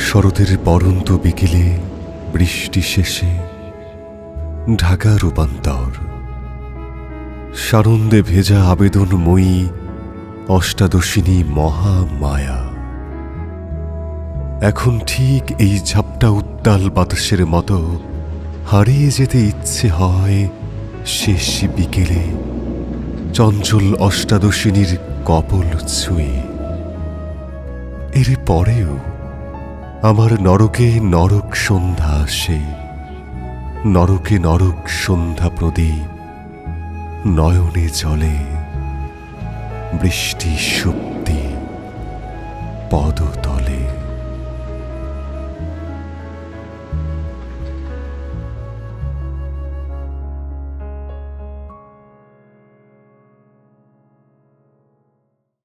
শরতের পরন্ত বিকেলে বৃষ্টি শেষে ঢাকা রূপান্তর, সানন্দে ভেজা আবেদনময়ী অষ্টাদশিনী মহামায়া। এখন ঠিক এই ঝাপটা উত্তাল বাতাসের মতো হারিয়ে যেতে ইচ্ছে হয় শেষ বিকেলে চঞ্চল অষ্টাদশিনীর কপল ছুঁয়ে। এর পরেও আমার নরকে নরক সন্ধ্যা আসে, নরকে নরক সন্ধ্যা প্রদীপ নয়নে জলে, বৃষ্টি সুপ্তি পদতলে।